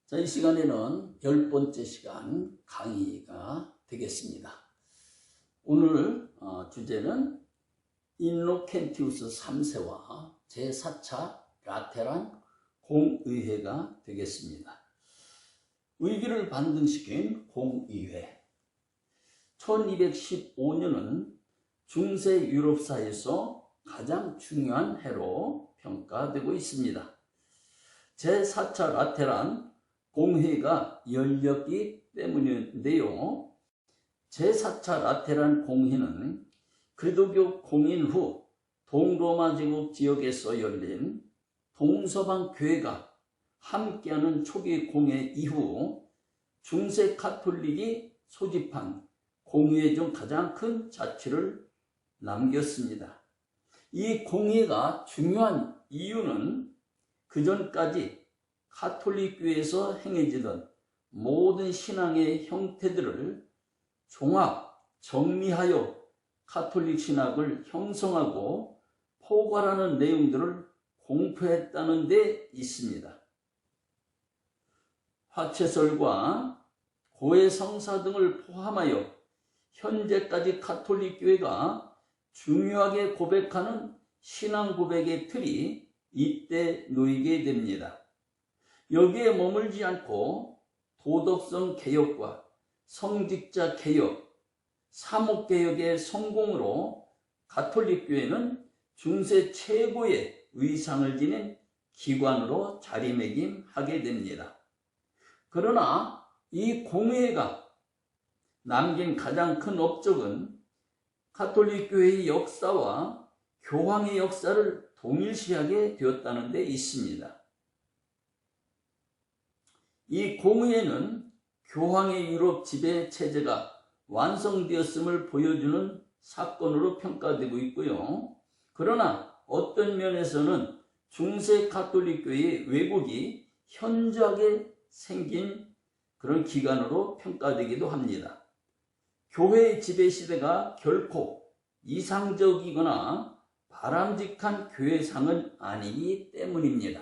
자, 이 시간에는 10번째 시간 강의가 되겠습니다. 오늘 주제는 인노켄티우스 3세와 제4차 라테란 공의회가 되겠습니다. 의기를 반등시킨 공의회. 1215년은 중세 유럽사에서 가장 중요한 해로 평가되고 있습니다. 제4차 라테란 공회가 열렸기 때문인데요. 제4차 라테란 공회는 그리스도교 공인 후 동로마 제국 지역에서 열린 동서방 교회가 함께하는 초기 공회 이후 중세 가톨릭이 소집한 공회 중 가장 큰 자취를 남겼습니다. 이 공회가 중요한 이유는 그전까지 가톨릭 교회에서 행해지던 모든 신앙의 형태들을 종합, 정리하여 가톨릭 신학을 형성하고 포괄하는 내용들을 공표했다는 데 있습니다. 화채설과 고해 성사 등을 포함하여 현재까지 가톨릭 교회가 중요하게 고백하는 신앙 고백의 틀이 이때 놓이게 됩니다. 여기에 머물지 않고 도덕성 개혁과 성직자 개혁, 사목개혁의 성공으로 가톨릭 교회는 중세 최고의 위상을 지닌 기관으로 자리매김하게 됩니다. 그러나 이 공회가 남긴 가장 큰 업적은 가톨릭 교회의 역사와 교황의 역사를 동일시하게 되었다는 데 있습니다. 이 공회는 교황의 유럽 지배 체제가 완성되었음을 보여주는 사건으로 평가되고 있고요. 그러나 어떤 면에서는 중세 가톨릭 교회의 왜곡이 현저하게 생긴 그런 기간으로 평가되기도 합니다. 교회의 지배 시대가 결코 이상적이거나 바람직한 교회상은 아니기 때문입니다.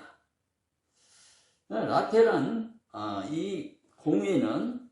라테란 이 공회는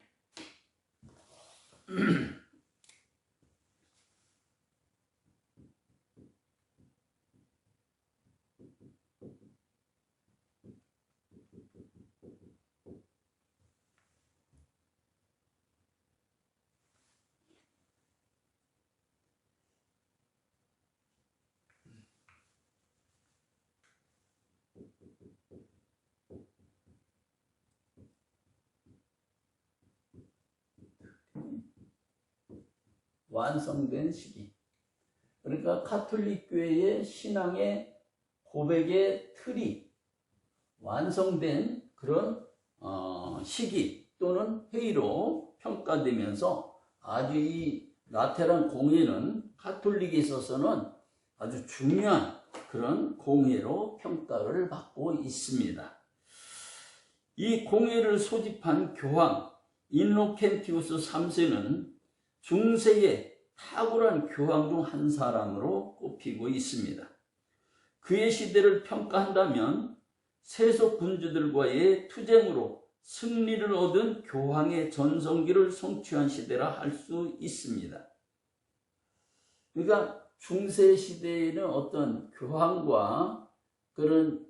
완성된 시기. 그러니까 가톨릭 교회의 신앙의 고백의 틀이 완성된 그런 시기 또는 회의로 평가되면서 아주 이 라테란 공회는 가톨릭에 있어서는 아주 중요한 그런 공회로 평가를 받고 있습니다. 이 공회를 소집한 교황 인노켄티우스 3세는 중세의 탁월한 교황 중 한 사람으로 꼽히고 있습니다. 그의 시대를 평가한다면 세속 군주들과의 투쟁으로 승리를 얻은 교황의 전성기를 성취한 시대라 할 수 있습니다. 그러니까 중세 시대에는 어떤 교황과 그런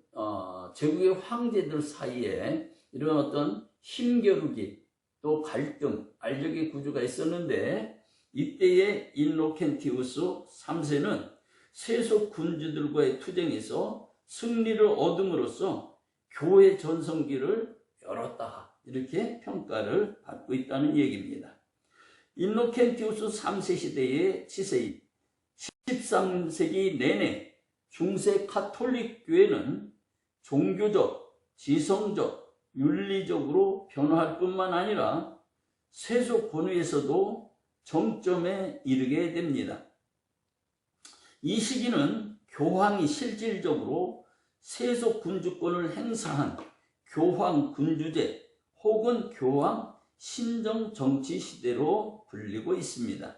제국의 황제들 사이에 이런 어떤 힘겨루기 또 갈등, 알력의 구조가 있었는데 이때의 인노켄티우스 3세는 세속 군주들과의 투쟁에서 승리를 얻음으로써 교회 전성기를 열었다. 이렇게 평가를 받고 있다는 얘기입니다. 인노켄티우스 3세 시대의 치세인 13세기 내내 중세 가톨릭 교회는 종교적, 지성적, 윤리적으로 변화할 뿐만 아니라 세속 권위에서도 정점에 이르게 됩니다. 이 시기는 교황이 실질적으로 세속 군주권을 행사한 교황 군주제 혹은 교황 신정 정치 시대로 불리고 있습니다.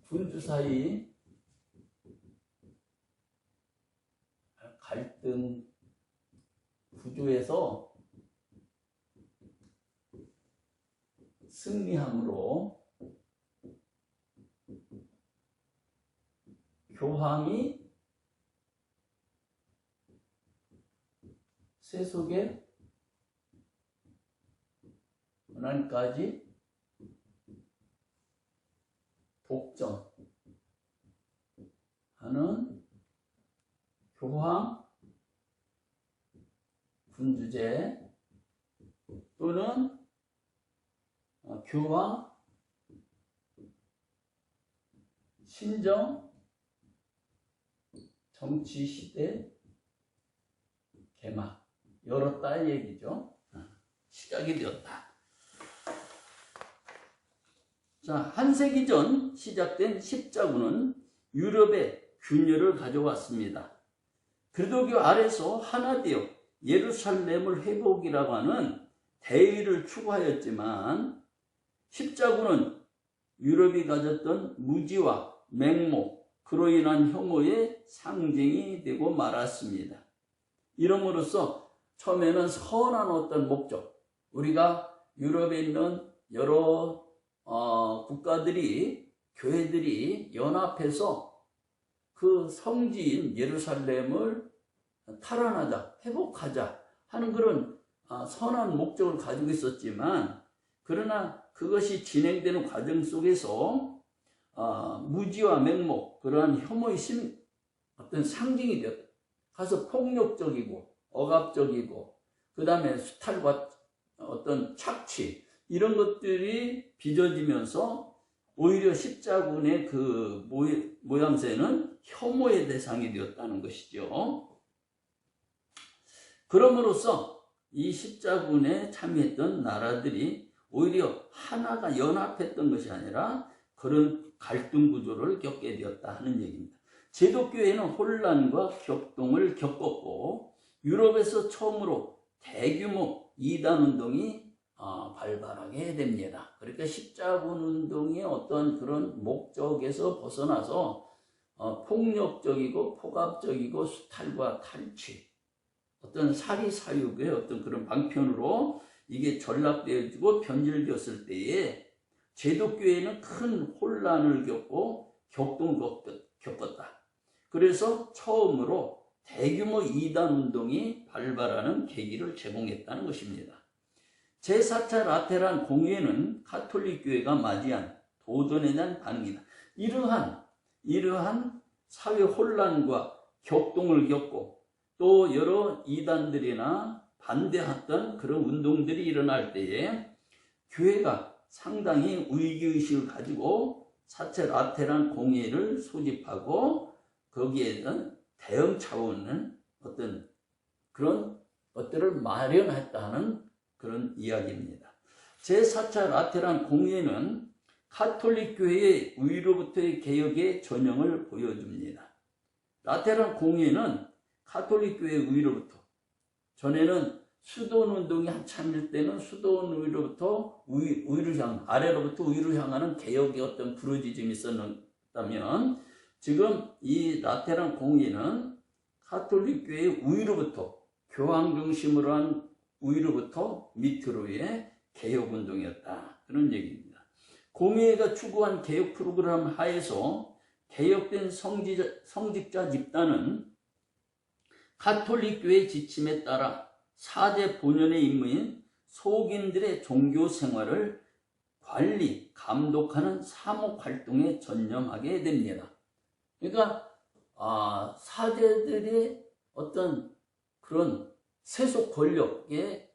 군주 사이 갈등 구조에서 승리함으로 교황이 세속의 권한까지 독점하는 교황 군주제 또는 교황 신정 정치시대 개막 열었다 얘기죠. 시작이 되었다. 자, 한 세기 전 시작된 십자군은 유럽의 균열을 가져왔습니다. 그리스도교 아래서 하나 되어 예루살렘을 회복이라고 하는 대의를 추구하였지만 십자군은 유럽이 가졌던 무지와 맹목, 그로 인한 혐오의 상징이 되고 말았습니다. 이름으로써 처음에는 선한 어떤 목적, 우리가 유럽에 있는 여러 국가들이, 교회들이 연합해서 그 성지인 예루살렘을 탈환하자, 회복하자 하는 그런 선한 목적을 가지고 있었지만, 그러나 그것이 진행되는 과정 속에서 무지와 맹목, 그러한 혐오의 어떤 상징이 되었다. 가서 폭력적이고 억압적이고 그 다음에 수탈과 어떤 착취 이런 것들이 빚어지면서 오히려 십자군의 그 모양새는 혐오의 대상이 되었다는 것이죠. 그럼으로써 이 십자군에 참여했던 나라들이 오히려 하나가 연합했던 것이 아니라 그런 갈등 구조를 겪게 되었다 하는 얘기입니다. 제독교회는 혼란과 격동을 겪었고 유럽에서 처음으로 대규모 이단운동이 발발하게 됩니다. 그러니까 십자군 운동의 어떤 그런 목적에서 벗어나서 폭력적이고 폭압적이고 수탈과 탈취, 어떤 사리사욕의 어떤 그런 방편으로 이게 전락되어지고 변질되었을 때에 제독교회는 큰 혼란을 겪고 격동을 겪었다. 그래서 처음으로 대규모 이단운동이 발발하는 계기를 제공했다는 것입니다. 제4차 라테란 공회는 가톨릭교회가 맞이한 도전에 대한 반응이다. 이러한 사회 혼란과 격동을 겪고 또 여러 이단들이나 반대했던 그런 운동들이 일어날 때에 교회가 상당히 위기의식을 가지고 4차 라테란 공회를 소집하고 거기에는 대응 차원의 어떤 그런 것들을 마련했다는 그런 이야기입니다. 제4차 라테란 공회는 가톨릭 교회의 위로부터의 개혁의 전형을 보여줍니다. 라테란 공회는 가톨릭 교회의 위로부터, 전에는 수돈 운동이 한참일 때는 수돈 위로부터 위를 아래로부터 위로 향하는 개혁의 어떤 부르짖음이 있었다면, 지금 이 라테란 공회는 가톨릭 교회의 위로부터, 교황 중심으로 한 위로부터 밑으로의 개혁 운동이었다. 그런 얘기입니다. 공회가 추구한 개혁 프로그램 하에서 개혁된 성직자 집단은 가톨릭 교회의 지침에 따라 4대 본연의 임무인 속인들의 종교 생활을 관리, 감독하는 사목 활동에 전념하게 됩니다. 그러니까 사제들의 어떤 그런 세속 권력에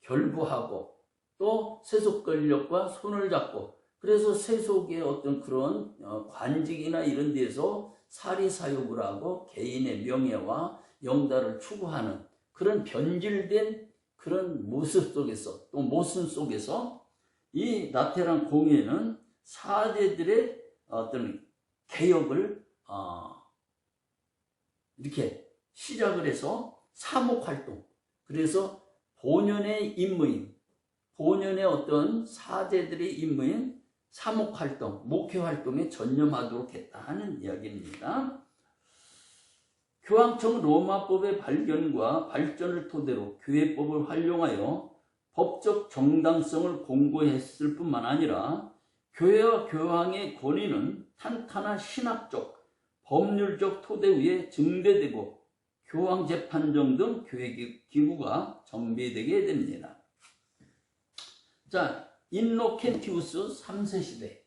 결부하고 또 세속 권력과 손을 잡고, 그래서 세속의 어떤 그런 관직이나 이런 데서 사리사욕을 하고 개인의 명예와 영달을 추구하는 그런 변질된 그런 모습 속에서, 또 모순 속에서 이 라테란 공회는 사제들의 어떤 개혁을 이렇게 시작을 해서 사목활동, 그래서 본연의 임무인 본연의 어떤 사제들의 임무인 사목활동, 목회활동에 전념하도록 했다 하는 이야기입니다. 교황청 로마법의 발견과 발전을 토대로 교회법을 활용하여 법적 정당성을 공고했을 뿐만 아니라 교회와 교황의 권위는 탄탄한 신학적, 법률적 토대 위에 증대되고 교황재판정 등 교회기구가 정비되게 됩니다. 자, 인노켄티우스 3세 시대.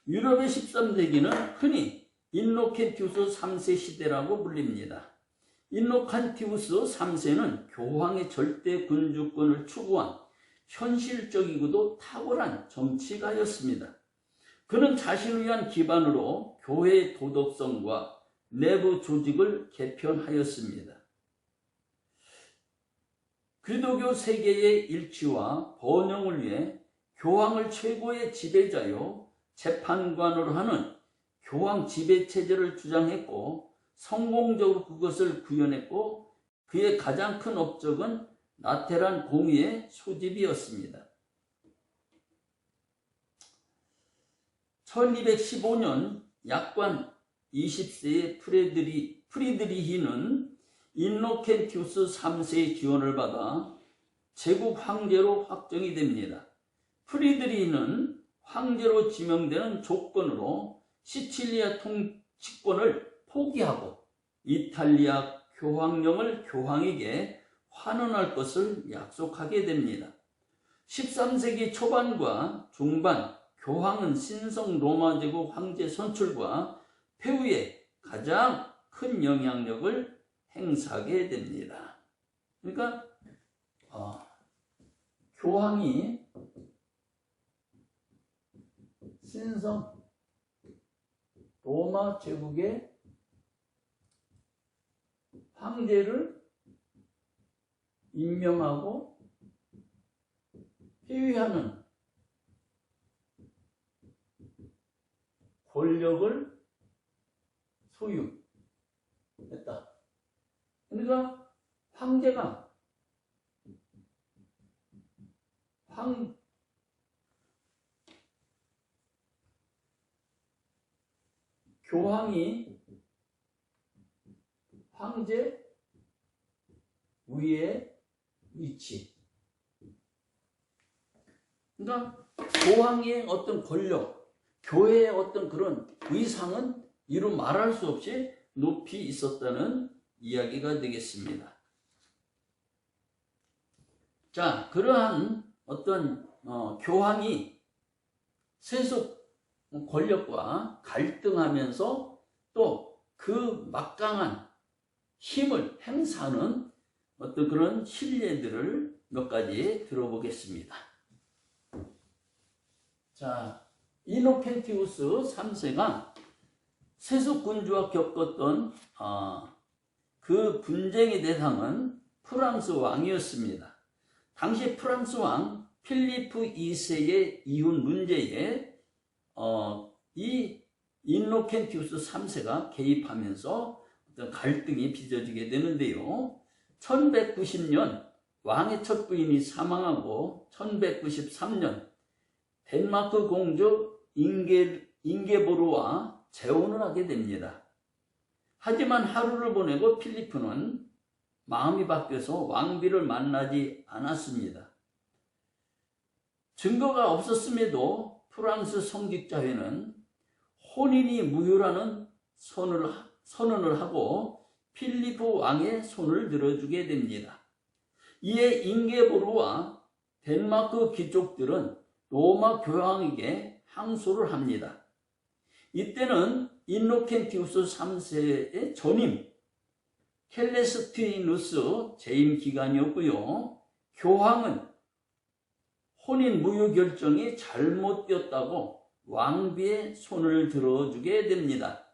유럽의 13세기는 흔히 인노켄티우스 3세 시대라고 불립니다. 인노켄티우스 3세는 교황의 절대 군주권을 추구한 현실적이고도 탁월한 정치가였습니다. 그는 자신을 위한 기반으로 교회의 도덕성과 내부 조직을 개편하였습니다. 기독교 세계의 일치와 번영을 위해 교황을 최고의 지배자요 재판관으로 하는 교황 지배체제를 주장했고 성공적으로 그것을 구현했고 그의 가장 큰 업적은 라테란 공의의 소집이었습니다. 1215년 약관 20세의 프리드리히는 인노켄티우스 3세의 지원을 받아 제국 황제로 확정이 됩니다. 프리드리히는 황제로 지명되는 조건으로 시칠리아 통치권을 포기하고 이탈리아 교황령을 교황에게 환원할 것을 약속하게 됩니다. 13세기 초반과 중반 교황은 신성 로마 제국 황제 선출과 폐후에 가장 큰 영향력을 행사하게 됩니다. 그러니까 교황이 신성 로마 제국의 황제를 임명하고 폐위하는 권력을 소유했다. 그러니까 황제가 교황이 황제 위에 위치. 그러니까 교황의 어떤 권력, 교회의 어떤 그런 위상은 이루 말할 수 없이 높이 있었다는 이야기가 되겠습니다. 자, 그러한 어떤 교황이 세속 권력과 갈등하면서 또 그 막강한 힘을 행사하는 어떤 그런 신뢰들을 몇 가지 들어보겠습니다. 자, 이노켄티우스 3세가 세속 군주와 겪었던 그 분쟁의 대상은 프랑스 왕이었습니다. 당시 프랑스 왕 필리프 2세의 이혼 문제에 이 인노켄티우스 3세가 개입하면서 어떤 갈등이 빚어지게 되는데요. 1190년 왕의 첫 부인이 사망하고 1193년 덴마크 공주 잉게보르와 재혼을 하게 됩니다. 하지만 하루를 보내고 필리프는 마음이 바뀌어서 왕비를 만나지 않았습니다. 증거가 없었음에도 프랑스 성직자회는 혼인이 무효라는 선언을 하고 필리프 왕의 손을 들어주게 됩니다. 이에 잉게보르와 덴마크 귀족들은 로마 교황에게 항소를 합니다. 이때는 인노켄티우스 3세의 전임 켈레스티누스 재임 기간이었고요. 교황은 혼인 무효 결정이 잘못되었다고 왕비의 손을 들어주게 됩니다.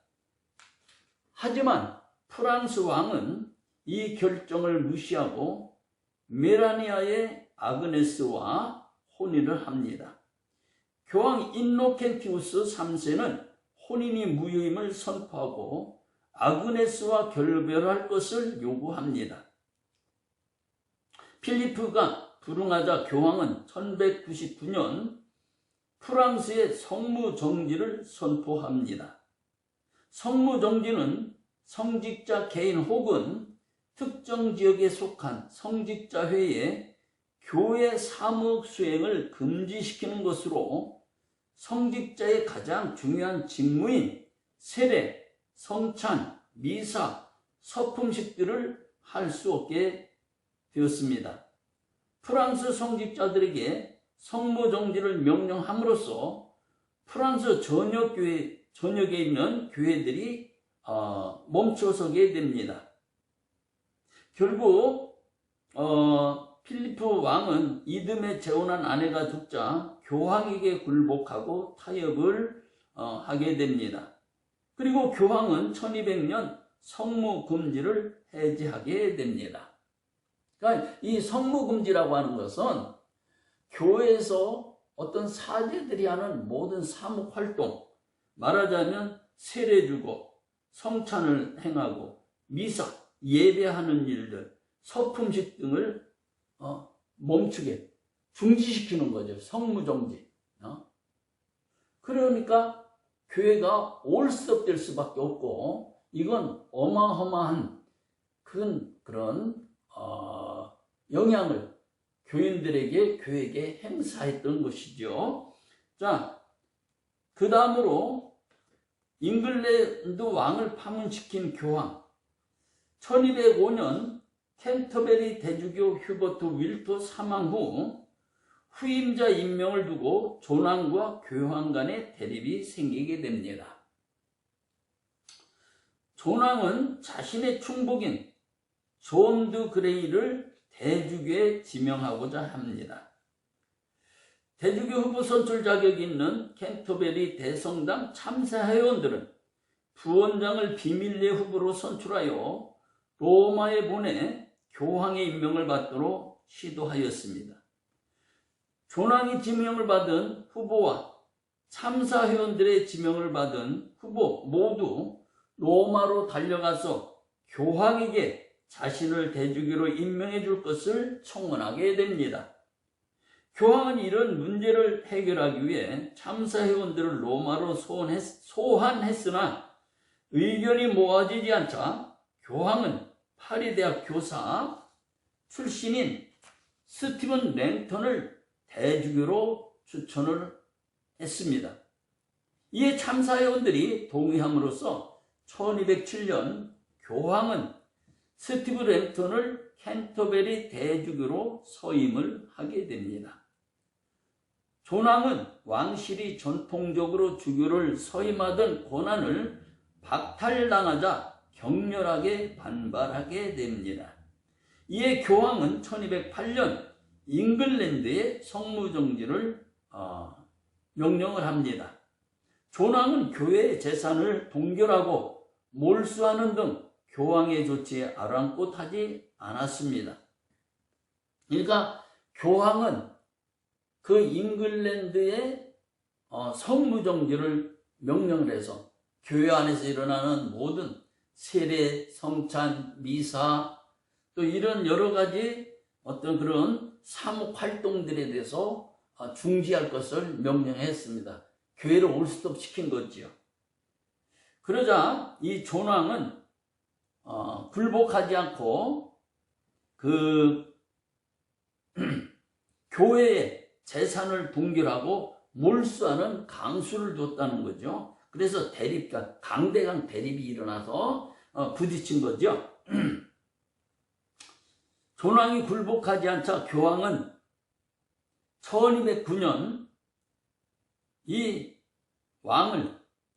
하지만 프랑스 왕은 이 결정을 무시하고 메라니아의 아그네스와 혼인을 합니다. 교황 인노켄티우스 3세는 혼인이 무효임을 선포하고 아그네스와 결별할 것을 요구합니다. 필리프가 불응하자 교황은 1199년 프랑스의 성무정지를 선포합니다. 성무정지는 성직자 개인 혹은 특정 지역에 속한 성직자회에 교회 사목 수행을 금지시키는 것으로 성직자의 가장 중요한 직무인 세례, 성찬, 미사, 서품식들을 할 수 없게 되었습니다. 프랑스 성직자들에게 성무정지를 명령함으로써 프랑스 전역에 있는 교회들이 멈춰서게 됩니다. 결국 필리프 왕은 이듬해 재혼한 아내가 죽자 교황에게 굴복하고 타협을 하게 됩니다. 그리고 교황은 1200년 성무금지를 해제하게 됩니다. 그러니까 이 성무금지라고 하는 것은 교회에서 어떤 사제들이 하는 모든 사목활동, 말하자면 세례 주고 성찬을 행하고 미사, 예배하는 일들, 서품식 등을 멈추게, 중지시키는 거죠. 성무정지. 그러니까 교회가 올스톱될 수밖에 없고, 이건 어마어마한 그런 영향을 교회에게 행사했던 것이죠. 자, 그 다음으로 잉글랜드 왕을 파문시킨 교황. 1205년 캔터베리 대주교 휴버트 윌터 사망 후 후임자 임명을 두고 존왕과 교황 간의 대립이 생기게 됩니다. 존왕은 자신의 충복인 존 드 그레이를 대주교에 지명하고자 합니다. 대주교 후보 선출 자격이 있는 캔터베리 대성당 참사회원들은 부원장을 비밀리에 후보로 선출하여 로마에 보내 교황의 임명을 받도록 시도하였습니다. 존왕이 지명을 받은 후보와 참사회원들의 지명을 받은 후보 모두 로마로 달려가서 교황에게 자신을 대주교로 임명해 줄 것을 청원하게 됩니다. 교황은 이런 문제를 해결하기 위해 참사회원들을 로마로 소환했으나 의견이 모아지지 않자 교황은 파리대학 교사 출신인 스티븐 랭턴을 대주교로 추천을 했습니다. 이에 참사회원들이 동의함으로써 1207년 교황은 스티븐 랭턴을 캔터베리 대주교로 서임을 하게 됩니다. 존왕은 왕실이 전통적으로 주교를 서임하던 권한을 박탈당하자 격렬하게 반발하게 됩니다. 이에 교황은 1208년 잉글랜드에 성무정지를 명령을 합니다. 존왕은 교회의 재산을 동결하고 몰수하는 등 교황의 조치에 아랑곳하지 않았습니다. 그러니까 교황은 그 잉글랜드의 성무정지를 명령을 해서 교회 안에서 일어나는 모든 세례, 성찬, 미사 또 이런 여러 가지 어떤 그런 사목 활동들에 대해서 중지할 것을 명령했습니다. 교회를 올스톱 시킨 거지요. 그러자 이 존왕은 굴복하지 않고 그 교회의 재산을 동결하고 몰수하는 강수를 뒀다는 거죠. 그래서 강대강 대립이 일어나서 부딪힌 거죠. 존왕이 굴복하지 않자 교황은 1209년 이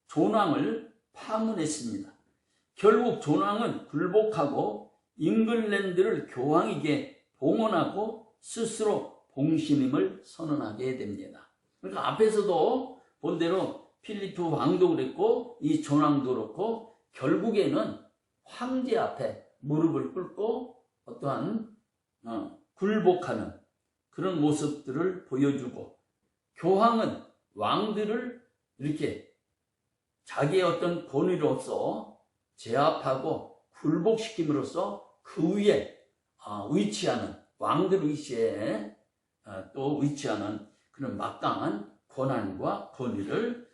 존왕을 파문했습니다. 결국 존왕은 굴복하고 잉글랜드를 교황에게 봉헌하고 스스로 봉신임을 선언하게 됩니다. 그러니까 앞에서도 본 대로 필리프 왕도 그랬고 이 존왕도 그렇고 결국에는 황제 앞에 무릎을 꿇고 어떠한 굴복하는 그런 모습들을 보여주고, 교황은 왕들을 이렇게 자기의 어떤 권위로서 제압하고 굴복시킴으로써 그 위에 위치하는, 왕들 위치에 또 위치하는 그런 막강한 권한과 권위를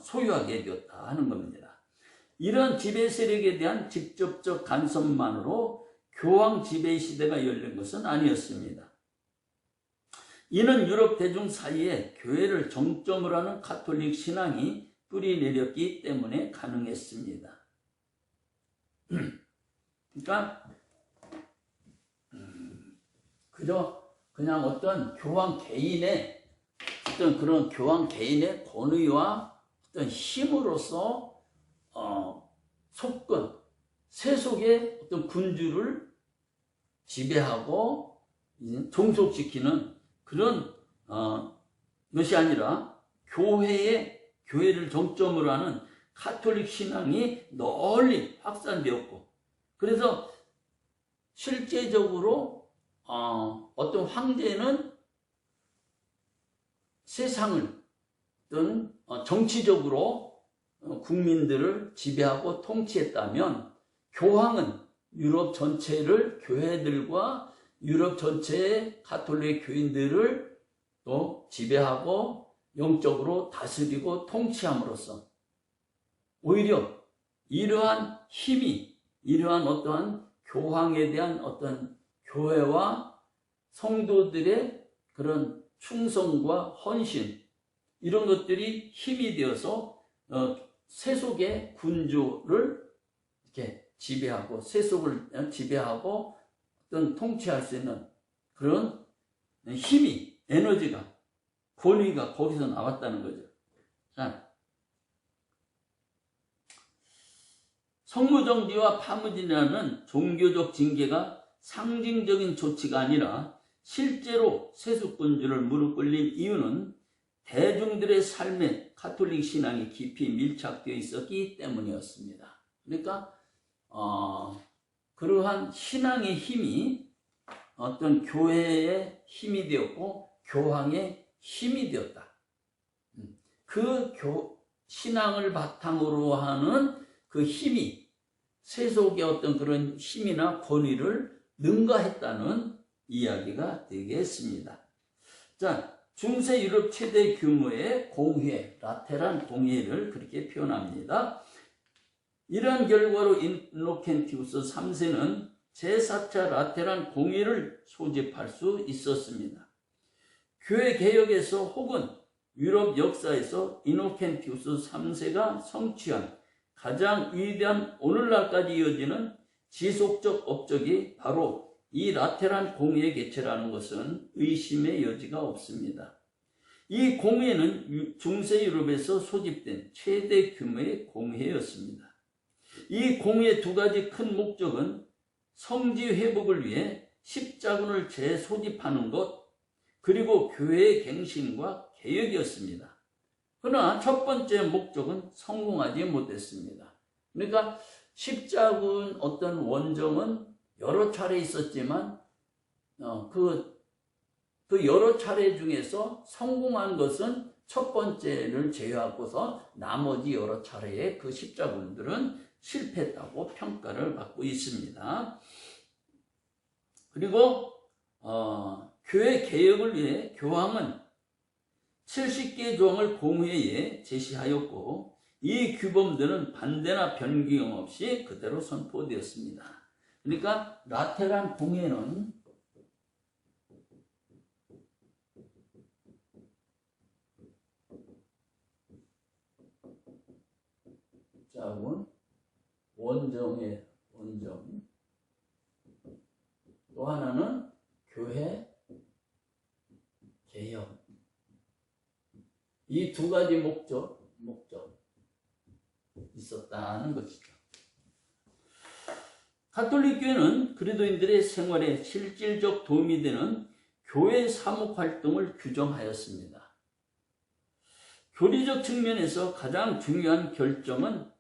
소유하게 되었다 하는 겁니다. 이런 지배 세력에 대한 직접적 간섭만으로 교황 지배 시대가 열린 것은 아니었습니다. 이는 유럽 대중 사이에 교회를 정점으로 하는 가톨릭 신앙이 뿌리 내렸기 때문에 가능했습니다. 그러니까 그냥 어떤 교황 개인의 그런 교황 개인의 권위와 어떤 힘으로써 속권, 세속의 어떤 군주를 지배하고 종속시키는 그런 것이 아니라 교회를 정점으로 하는 가톨릭 신앙이 널리 확산되었고, 그래서 실제적으로 어떤 황제는 세상을 또는 정치적으로 국민들을 지배하고 통치했다면, 교황은 유럽 전체를, 교회들과 유럽 전체의 가톨릭 교인들을 또 지배하고 영적으로 다스리고 통치함으로써 오히려 이러한 힘이, 이러한 어떠한 교황에 대한 어떤 교회와 성도들의 그런 충성과 헌신, 이런 것들이 힘이 되어서 세속의 군주를 이렇게 지배하고, 세속을 지배하고 어떤 통치할 수 있는 그런 힘이, 에너지가, 권위가 거기서 나왔다는 거죠. 자, 성무정지와 파무진이라는 종교적 징계가 상징적인 조치가 아니라 실제로 세속군주를 무릎 꿇린 이유는 대중들의 삶에 가톨릭 신앙이 깊이 밀착되어 있었기 때문이었습니다. 그러니까 그러한 신앙의 힘이 어떤 교회의 힘이 되었고 교황의 힘이 되었다. 그 신앙을 바탕으로 하는 그 힘이 세속의 어떤 그런 힘이나 권위를 능가했다는 이야기가 되겠습니다. 자, 중세 유럽 최대 규모의 공회, 라테란 공회를 그렇게 표현합니다. 이러한 결과로 이노켄티우스 3세는 제4차 라테란 공회를 소집할 수 있었습니다. 교회 개혁에서 혹은 유럽 역사에서 이노켄티우스 3세가 성취한 가장 위대한 오늘날까지 이어지는 지속적 업적이 바로 이 라테란 공회의 개최라는 것은 의심의 여지가 없습니다. 이 공회는 중세 유럽에서 소집된 최대 규모의 공회였습니다. 이 공회의 두 가지 큰 목적은 성지 회복을 위해 십자군을 재소집하는 것, 그리고 교회의 갱신과 개혁이었습니다. 그러나 첫 번째 목적은 성공하지 못했습니다. 그러니까 십자군 어떤 원정은 여러 차례 있었지만 그 여러 차례 중에서 성공한 것은 첫 번째를 제외하고서 나머지 여러 차례의 그 십자군들은 실패했다고 평가를 받고 있습니다. 그리고 교회 개혁을 위해 교황은 70개의 조항을 공회에 제시하였고, 이 규범들은 반대나 변경 없이 그대로 선포되었습니다. 그러니까 라테란 공회는 원정의 원정, 또 하나는 교회 개혁, 이 두 가지 목적 있었다는 것이죠. 가톨릭 교회는 그리스도인들의 생활에 실질적 도움이 되는 교회 사목 활동을 규정하였습니다. 교리적 측면에서 가장 중요한 결정은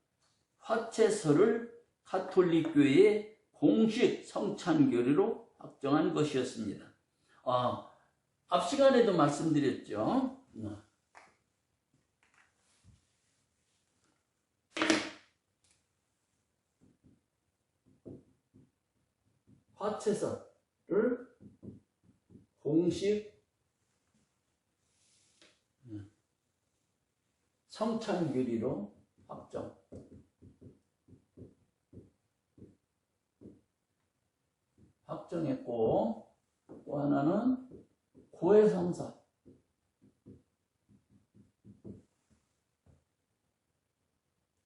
화채서를 가톨릭 교회의 공식 성찬 교리로 확정한 것이었습니다. 앞 시간에도 말씀드렸죠. 화채사를 공식 성찬 교리로 확정했고, 또 하나는 고해성사,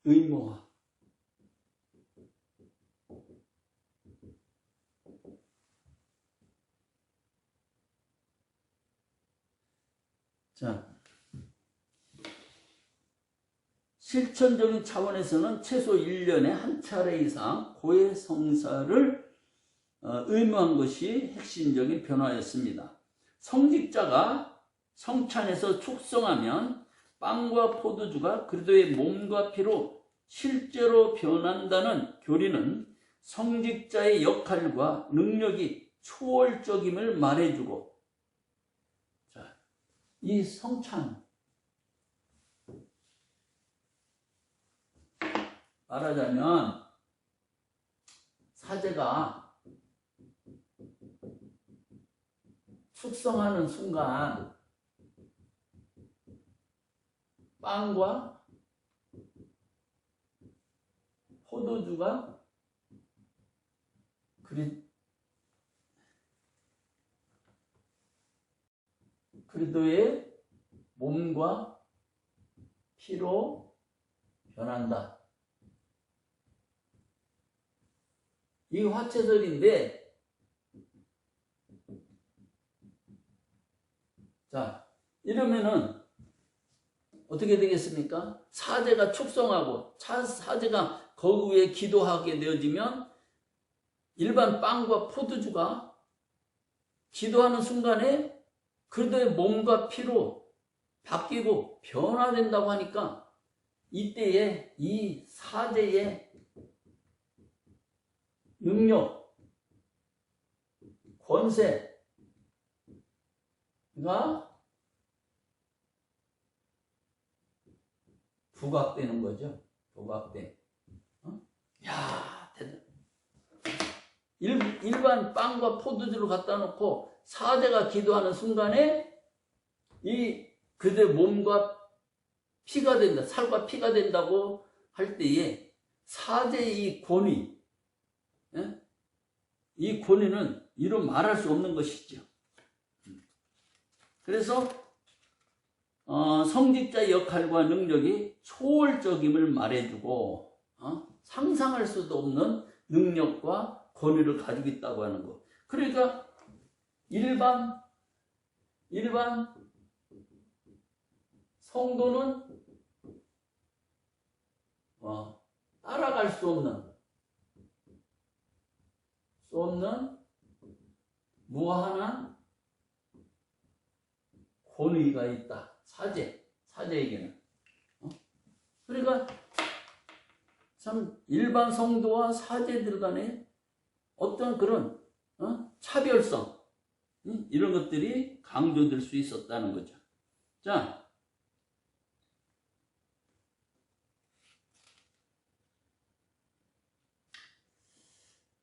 의무화. 자, 실천적인 차원에서는 최소 1년에 한 차례 이상 고해성사를 의무한 것이 핵심적인 변화였습니다. 성직자가 성찬에서 축성하면 빵과 포도주가 그리스도의 몸과 피로 실제로 변한다는 교리는 성직자의 역할과 능력이 초월적임을 말해주고, 자, 이 성찬, 말하자면 사제가 축성하는 순간 빵과 포도주가 그리스도의 몸과 피로 변한다. 이 화채설인데, 자, 이러면은 어떻게 되겠습니까? 사제가 축성하고 사제가 거기 위에 기도하게 되어지면 일반 빵과 포도주가 기도하는 순간에 그들의 몸과 피로 바뀌고 변화된다고 하니까, 이때에 이 사제의 능력, 권세가 부각되는 거죠. 부각돼. 야, 대단. 일반 빵과 포도주를 갖다 놓고 사제가 기도하는 순간에 이 그들의 몸과 피가 된다, 살과 피가 된다고 할 때에 사제의 이 권위, 이 권위는 이루 말할 수 없는 것이죠. 그래서 성직자의 역할과 능력이 초월적임을 말해주고, 상상할 수도 없는 능력과 권위를 가지고 있다고 하는 것. 그러니까 일반 성도는 따라갈 수 없는 무한한 권위가 있다. 사제에게는. 그러니까 참 일반 성도와 사제들 간의 어떤 그런 차별성, 이런 것들이 강조될 수 있었다는 거죠. 자,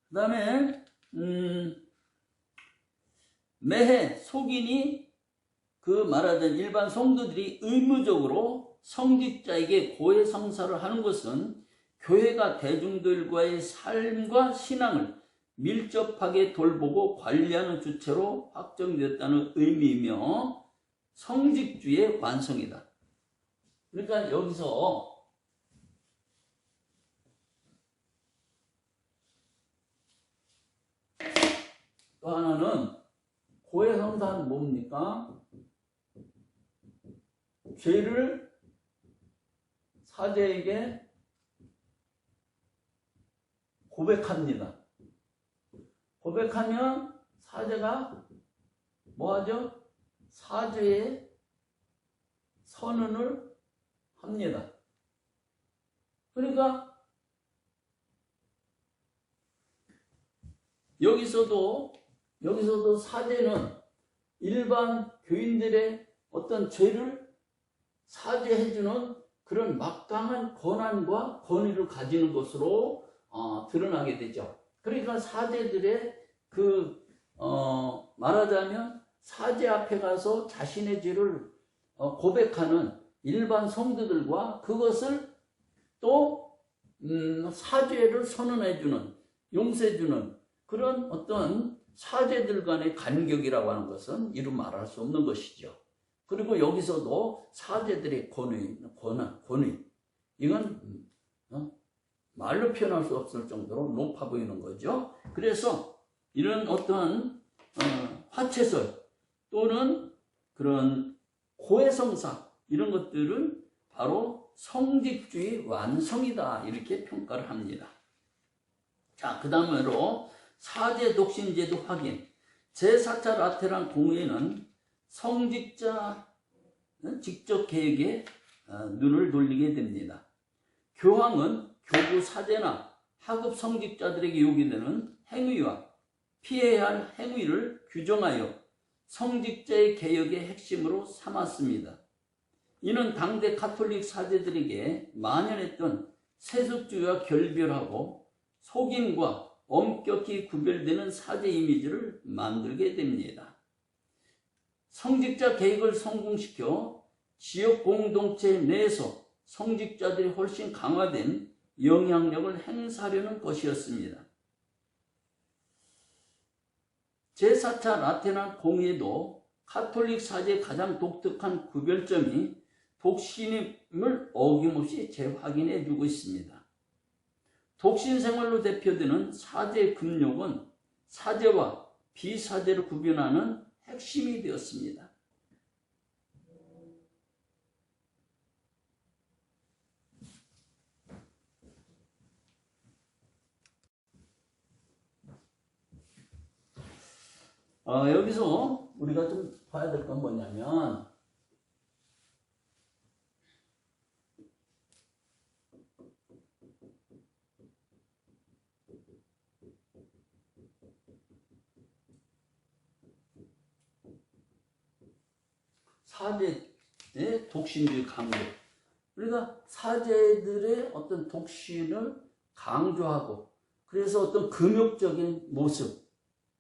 그 다음에 매해 속인이 말하던 일반 성도들이 의무적으로 성직자에게 고해성사를 하는 것은 교회가 대중들과의 삶과 신앙을 밀접하게 돌보고 관리하는 주체로 확정되었다는 의미이며 성직주의 완성이다. 그러니까 여기서 또 하나는 고해성사는 뭡니까? 죄를 사제에게 고백합니다. 고백하면 사제가 뭐하죠? 사죄의 선언을 합니다. 그러니까 여기서도 사제는 일반 교인들의 어떤 죄를 사죄해주는 그런 막강한 권한과 권위를 가지는 것으로 드러나게 되죠. 그러니까 사제들의 말하자면 사제 앞에 가서 자신의 죄를 고백하는 일반 성도들과 그것을 또 사죄를 선언해주는, 용서해주는 그런 어떤 사제들 간의 간격이라고 하는 것은 이루 말할 수 없는 것이죠. 그리고 여기서도 사제들의 권위, 이건 말로 표현할 수 없을 정도로 높아 보이는 거죠. 그래서 이런 어떤 화채설 또는 그런 고해성사 이런 것들은 바로 성직주의 완성이다 이렇게 평가를 합니다. 자, 그 다음으로 사제 독신제도 확인. 제4차 라테란 공회는 성직자 직접 개혁에 눈을 돌리게 됩니다. 교황은 교부 사제나 하급 성직자들에게 요구되는 행위와 피해야 할 행위를 규정하여 성직자의 개혁의 핵심으로 삼았습니다. 이는 당대 가톨릭 사제들에게 만연했던 세속주의와 결별하고 속임과 엄격히 구별되는 사제 이미지를 만들게 됩니다. 성직자 개혁을 성공시켜 지역 공동체 내에서 성직자들이 훨씬 강화된 영향력을 행사하려는 것이었습니다. 제4차 라테란 공회도 가톨릭 사제의 가장 독특한 구별점이 독신임을 어김없이 재확인해 주고 있습니다. 독신 생활로 대표되는 사제의 금욕은 사제와 비사제를 구분하는 핵심이 되었습니다. 여기서 우리가 좀 봐야 될 건 뭐냐면 사제의 독신주의 강조. 그러니까 사제들의 어떤 독신을 강조하고 그래서 어떤 금욕적인 모습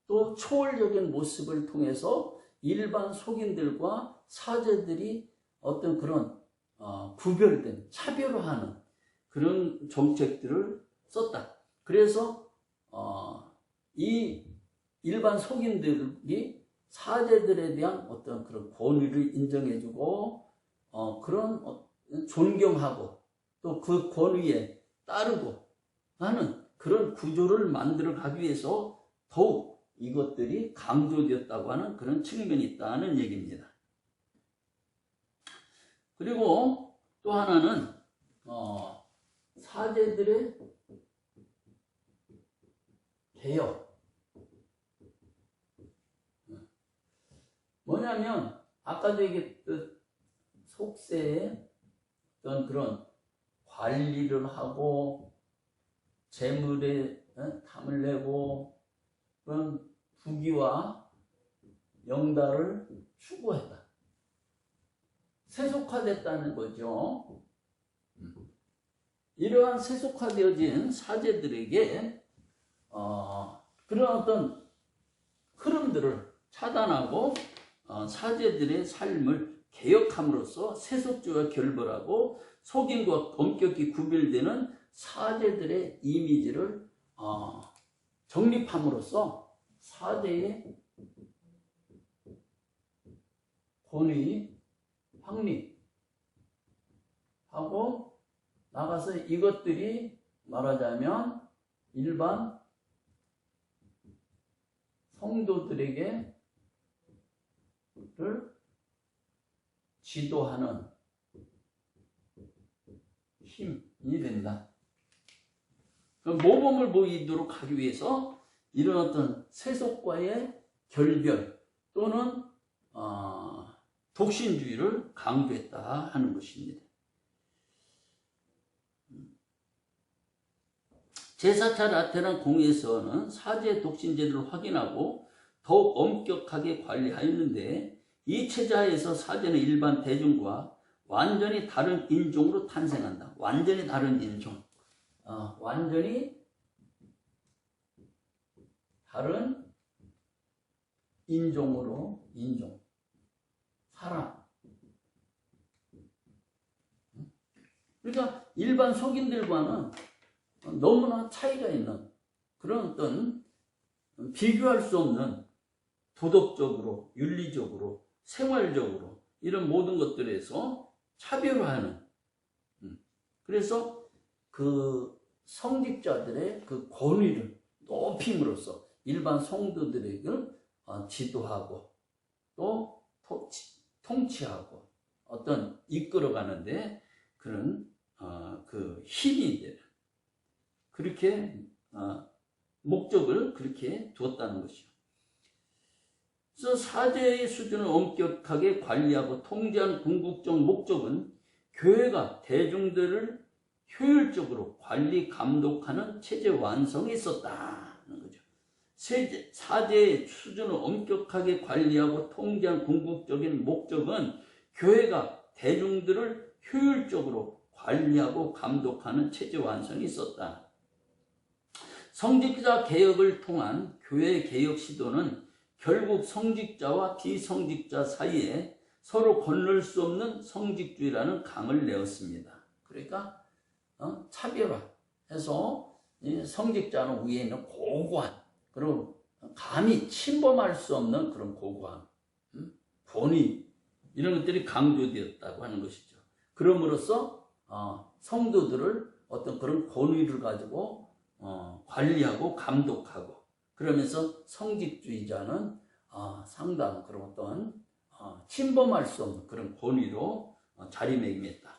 또 초월적인 모습을 통해서 일반 속인들과 사제들이 어떤 그런 구별된 차별화하는 그런 정책들을 썼다. 그래서 이 일반 속인들이 사제들에 대한 어떤 그런 권위를 인정해주고 그런 존경하고 또 그 권위에 따르고 하는 그런 구조를 만들어 가기 위해서 더욱 이것들이 강조되었다고 하는 그런 측면이 있다는 얘기입니다. 그리고 또 하나는 사제들의 개혁. 뭐냐면 아까도 얘기했듯 속세에 어떤 그런 관리를 하고 재물에 탐을 내고 그런 부귀와 영달을 추구했다. 세속화됐다는 거죠. 이러한 세속화되어진 사제들에게 그런 어떤 흐름들을 차단하고 사제들의 삶을 개혁함으로써 세속주의와 결별하고 속임과 엄격히 구별되는 사제들의 이미지를 정립함으로써 사제의 권위 확립하고 나가서 이것들이 말하자면 일반 성도들에게 지도하는 힘이 된다. 모범을 보이도록 하기 위해서 이런 어떤 세속과의 결별 또는 독신주의를 강조했다 하는 것입니다. 제4차 라테란 공회에서는 사제 독신제도를 확인하고 더욱 엄격하게 관리하였는데, 이 체제하에서 사제는 일반 대중과 완전히 다른 인종으로 탄생한다. 완전히 다른 인종. 완전히 다른 인종으로, 사람. 그러니까 일반 속인들과는 너무나 차이가 있는 그런 어떤 비교할 수 없는 도덕적으로, 윤리적으로, 생활적으로 이런 모든 것들에서 차별화하는, 그래서 그 성직자들의 그 권위를 높임으로써 일반 성도들에게 지도하고 또 통치하고 어떤 이끌어가는데 그런 그 힘이 되는, 그렇게 목적을 그렇게 두었다는 것이죠. 그래서 사제의 수준을 엄격하게 관리하고 통제한 궁극적 목적은 교회가 대중들을 효율적으로 관리 감독하는 체제 완성에 있었다는 거죠. 사제의 수준을 엄격하게 관리하고 통제한 궁극적인 목적은 교회가 대중들을 효율적으로 관리하고 감독하는 체제 완성이 있었다. 성직자 개혁을 통한 교회 개혁 시도는 결국 성직자와 비성직자 사이에 서로 건널 수 없는 성직주의라는 강을 내었습니다. 그러니까 차별화해서 성직자는 위에 있는 고고한, 그리고 감히 침범할 수 없는 그런 고고함, 권위, 이런 것들이 강조되었다고 하는 것이죠. 그럼으로써 성도들을 어떤 그런 권위를 가지고 관리하고 감독하고, 그러면서 성직주의자는 상당한 그런 어떤 침범할 수 없는 그런 권위로 자리매김했다.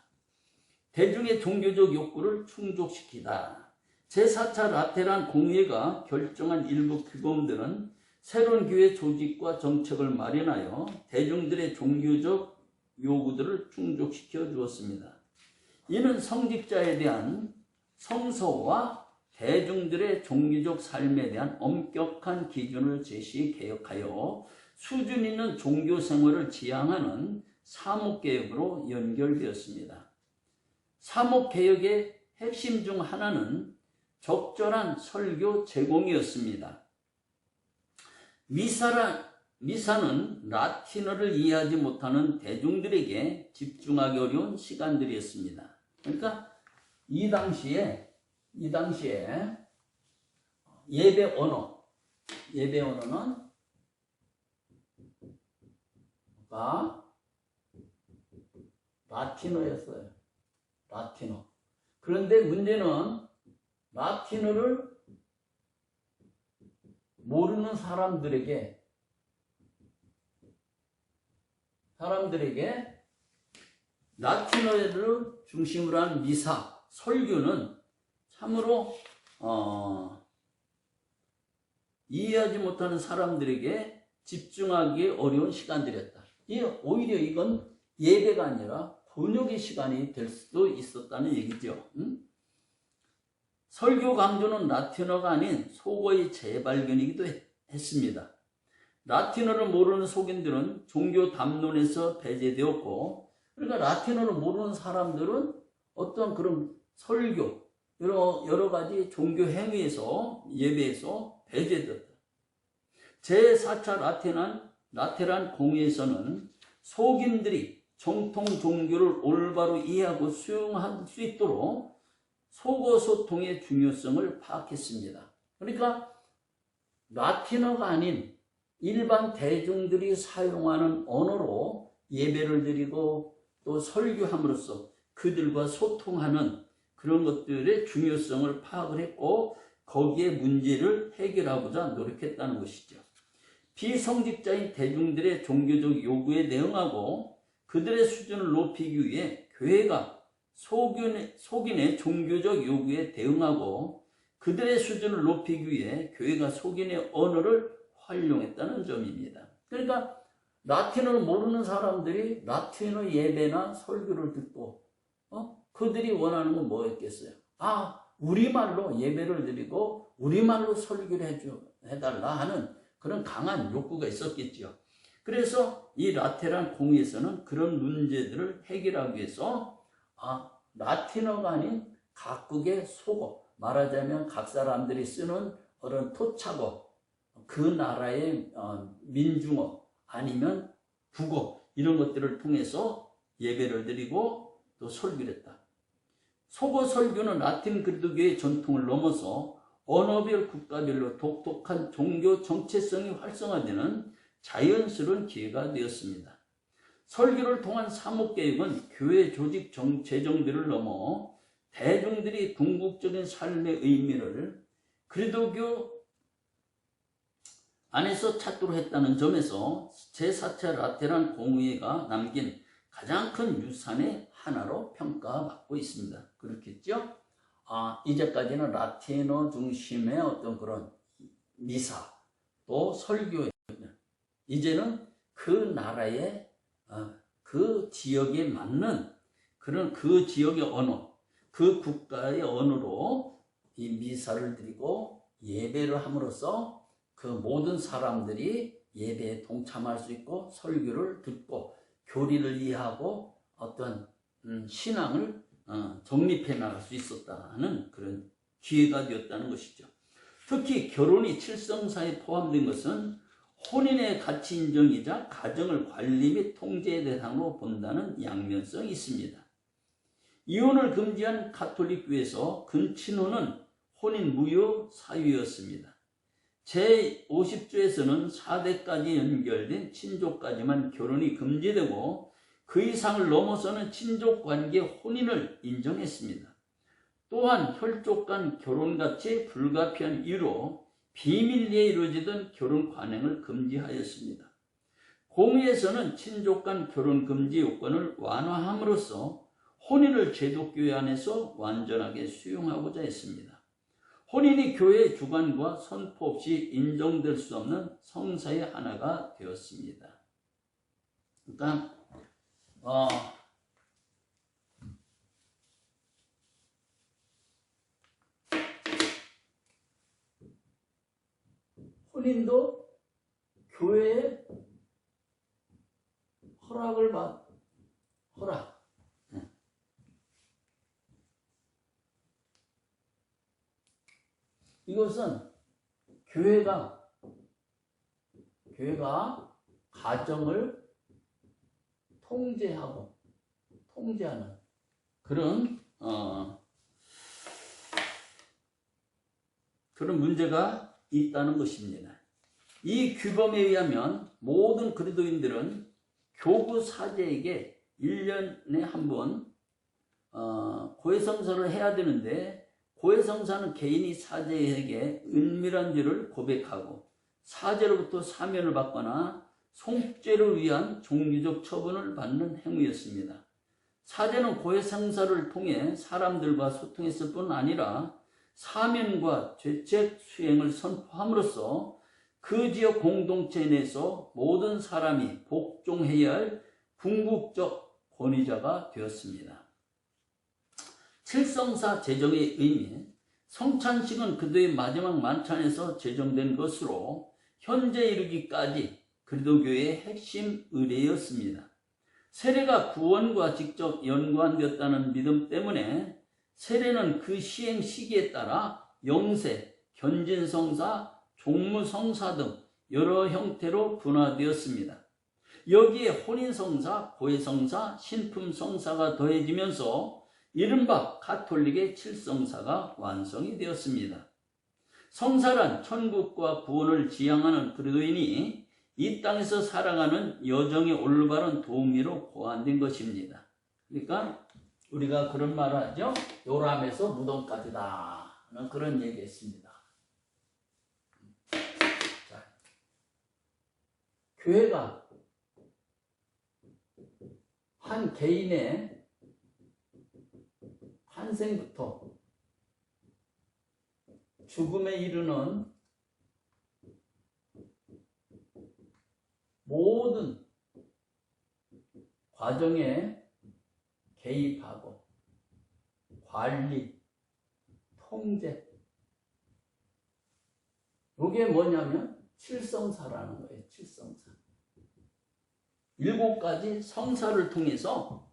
대중의 종교적 욕구를 충족시키다. 제4차 라테란 공회가 결정한 일부 규범들은 새로운 교회 조직과 정책을 마련하여 대중들의 종교적 요구들을 충족시켜 주었습니다. 이는 성직자에 대한 성서와 대중들의 종교적 삶에 대한 엄격한 기준을 제시 개혁하여 수준 있는 종교 생활을 지향하는 사목개혁으로 연결되었습니다. 사목개혁의 핵심 중 하나는 적절한 설교 제공이었습니다. 미사는 라틴어를 이해하지 못하는 대중들에게 집중하기 어려운 시간들이었습니다. 그러니까 이 당시에 예배 언어는 라틴어였어요. 라틴어. 그런데 문제는 라틴어를 모르는 사람들에게 라틴어를 중심으로 한 미사, 설교는 참으로 이해하지 못하는 사람들에게 집중하기 어려운 시간들이었다. 오히려 이건 예배가 아니라 번역의 시간이 될 수도 있었다는 얘기죠. 설교 강조는 라틴어가 아닌 속어의 재발견이기도 했습니다. 라틴어를 모르는 속인들은 종교 담론에서 배제되었고, 그러니까 라틴어를 모르는 사람들은 어떤 그런 설교, 여러 가지 종교 행위에서, 예배에서 배제되었다. 제4차 라테란 공회에서는 속인들이 정통 종교를 올바로 이해하고 수용할 수 있도록 속어 소통의 중요성을 파악했습니다. 그러니까 라틴어가 아닌 일반 대중들이 사용하는 언어로 예배를 드리고 또 설교함으로써 그들과 소통하는 그런 것들의 중요성을 파악을 했고, 거기에 문제를 해결하고자 노력했다는 것이죠. 비성직자인 대중들의 종교적 요구에 대응하고 그들의 수준을 높이기 위해 교회가 속인의 종교적 요구에 대응하고 그들의 수준을 높이기 위해 교회가 속인의 언어를 활용했다는 점입니다. 그러니까 라틴어를 모르는 사람들이 라틴어 예배나 설교를 듣고 그들이 원하는 건 뭐였겠어요? 우리말로 예배를 드리고 우리말로 설교를 해달라 하는 그런 강한 욕구가 있었겠죠. 그래서 이 라테란 공회에서는 그런 문제들을 해결하기 위해서 라틴어가 아닌 각국의 속어, 말하자면 각 사람들이 쓰는 그런 토착어, 그 나라의 민중어 아니면 북어 이런 것들을 통해서 예배를 드리고 또 설교를 했다. 속어 설교는 라틴 그리스도교의 전통을 넘어서 언어별 국가별로 독특한 종교 정체성이 활성화되는 자연스러운 기회가 되었습니다. 설교를 통한 사목개혁은 교회 조직 재정비를 넘어 대중들이 궁극적인 삶의 의미를 그리스도교 안에서 찾도록 했다는 점에서 제4차 라테란 공회가 남긴 가장 큰 유산의 하나로 평가받고 있습니다. 그렇겠죠? 이제까지는 라틴어 중심의 어떤 그런 미사, 또 설교, 이제는 그 나라의 그 지역에 맞는 그런 그 지역의 언어, 그 국가의 언어로 이 미사를 드리고 예배를 함으로써 그 모든 사람들이 예배에 동참할 수 있고 설교를 듣고 교리를 이해하고 어떤 신앙을 정립해 나갈 수 있었다는 그런 기회가 되었다는 것이죠. 특히 결혼이 칠성사에 포함된 것은 혼인의 가치 인정이자 가정을 관리 및 통제의 대상으로 본다는 양면성이 있습니다. 이혼을 금지한 가톨릭교에서 근친혼은 혼인 무효 사유였습니다. 제50조에서는 4대까지 연결된 친족까지만 결혼이 금지되고 그 이상을 넘어서는 친족관계 혼인을 인정했습니다. 또한 혈족 간 결혼같이 불가피한 이유로 비밀리에 이루어지던 결혼 관행을 금지하였습니다. 공의에서는 친족 간 결혼 금지 요건을 완화함으로써 혼인을 제독교회 안에서 완전하게 수용하고자 했습니다. 혼인이 교회의 주관과 선포 없이 인정될 수 없는 성사의 하나가 되었습니다. 그러니까 혼인도 교회의 허락. 이것은 교회가 가정을 통제하는 그런 문제가 있다는 것입니다. 이 규범에 의하면 모든 그리스도인들은 교구 사제에게 1년에 한 번 고해성사를 해야 되는데, 고해성사는 개인이 사제에게 은밀한 죄를 고백하고 사제로부터 사면을 받거나 송죄를 위한 종교적 처분을 받는 행위였습니다. 사제는 고해성사를 통해 사람들과 소통했을 뿐 아니라 사면과 죄책 수행을 선포함으로써 그 지역 공동체 내에서 모든 사람이 복종해야 할 궁극적 권위자가 되었습니다. 칠성사 제정의 의미, 성찬식은 그들의 마지막 만찬에서 제정된 것으로 현재 이르기까지 그리스도교의 핵심 의례였습니다. 세례가 구원과 직접 연관되었다는 믿음 때문에 세례는 그 시행 시기에 따라 영세, 견진성사, 종무성사 등 여러 형태로 분화되었습니다. 여기에 혼인성사, 고해성사, 신품성사가 더해지면서 이른바 가톨릭의 칠성사가 완성이 되었습니다. 성사란 천국과 구원을 지향하는 그리스도인이 이 땅에서 살아가는 여정의 올바른 동의로 고안된 것입니다. 그러니까 우리가 그런 말을 하죠. 요람에서 무덤까지다 하는 그런 얘기했습니다. 자, 교회가 한 개인의 탄생부터 죽음에 이르는 모든 과정에 개입하고 관리, 통제. 이게 뭐냐면 칠성사라는 거예요. 칠성사. 7가지 성사를 통해서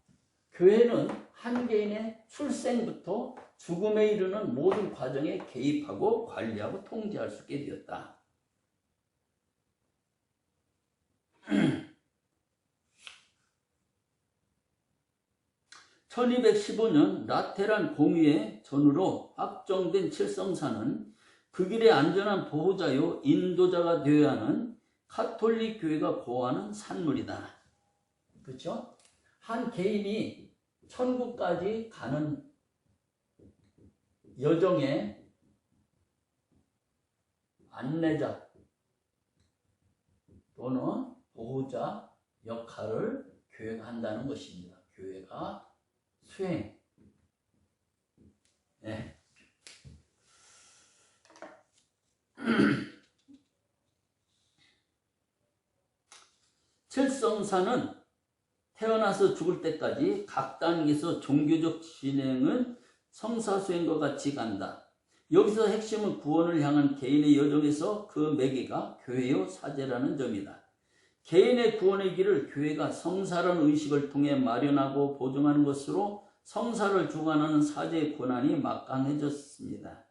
교회는 한 개인의 출생부터 죽음에 이르는 모든 과정에 개입하고 관리하고 통제할 수 있게 되었다. (1215년) 라테란 공의회 전후로 확정된 칠성사는 그 길의 안전한 보호자요 인도자가 되어야 하는 카톨릭 교회가 보호하는 산물이다. 그렇죠? 한 개인이 천국까지 가는 여정의 안내자 또는 보호자 역할을 교회가 한다는 것입니다. 교회가 수행. 네. 칠성사는 태어나서 죽을 때까지 각 단계에서 종교적 진행은 성사수행과 같이 간다. 여기서 핵심은 구원을 향한 개인의 여정에서 그 매개가 교회요 사제라는 점이다. 개인의 구원의 길을 교회가 성사라는 의식을 통해 마련하고 보증하는 것으로 성사를 주관하는 사제의 권한이 막강해졌습니다.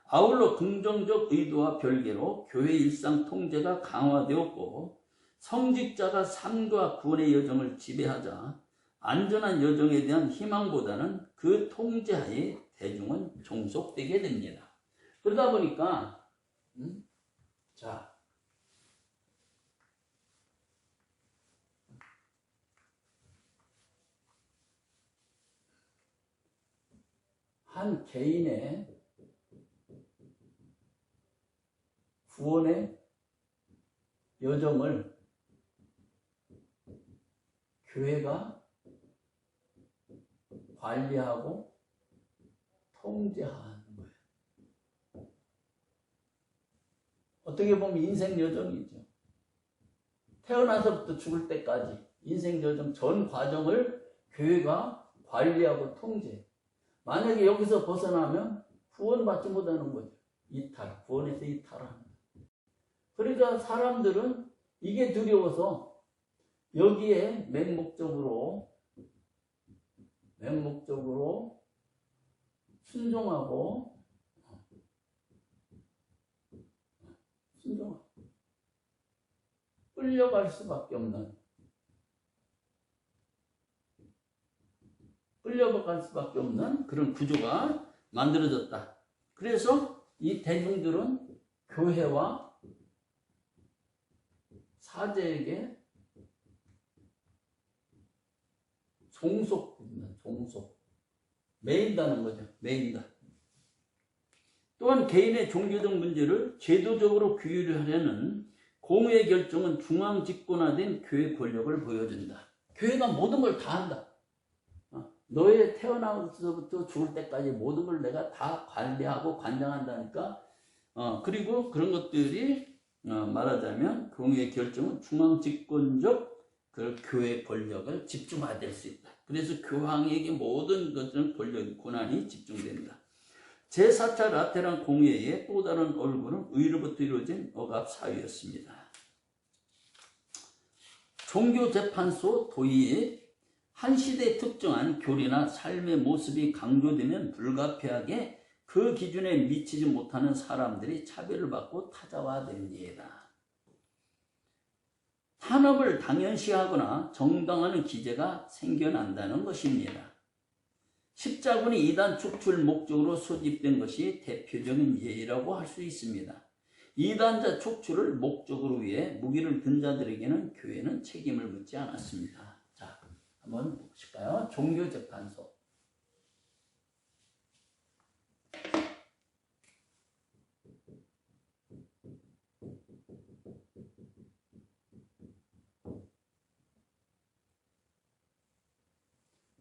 아울러 긍정적 의도와 별개로 교회 일상 통제가 강화되었고 성직자가 삶과 구원의 여정을 지배하자 안전한 여정에 대한 희망보다는 그 통제하에 대중은 종속되게 됩니다. 그러다 보니까 자, 한 개인의 구원의 여정을 교회가 관리하고 통제하는 거예요. 어떻게 보면 인생 여정이죠. 태어나서부터 죽을 때까지 인생 여정 전 과정을 교회가 관리하고 통제. 만약에 여기서 벗어나면 구원받지 못하는 거죠. 이탈, 구원에서 이탈하는 거예요. 그러니까 사람들은 이게 두려워서 여기에 맹목적으로 순종하고 끌려갈 수밖에 없는 그런 구조가 만들어졌다. 그래서 이 대중들은 교회와 사제에게 매인다는 거죠. 매인다. 또한 개인의 종교적 문제를 제도적으로 규율하려는 공의의 결정은 중앙 집권화된 교회 권력을 보여준다. 교회가 모든 걸 다 한다. 너의 태어나서부터 죽을 때까지 모든 걸 내가 다 관리하고 관장한다니까. 그리고 그런 것들이 말하자면 공의의 결정은 중앙 집권적 그 교회 권력을 집중화될 수 있다. 그래서 교황에게 모든 것은 권력, 권한이 집중된다. 제4차 라테란 공회의 또 다른 얼굴은 의로부터 이루어진 억압사회였습니다. 종교재판소 도의의 한 시대에 특정한 교리나 삶의 모습이 강조되면 불가피하게 그 기준에 미치지 못하는 사람들이 차별을 받고 타자화됩니다. 탄압을 당연시하거나 정당화하는 기제가 생겨난다는 것입니다. 십자군이 이단 축출 목적으로 소집된 것이 대표적인 예라고 할 수 있습니다. 이단자 축출을 목적으로 위해 무기를 든 자들에게는 교회는 책임을 묻지 않았습니다. 자, 한번 보실까요? 종교재판소.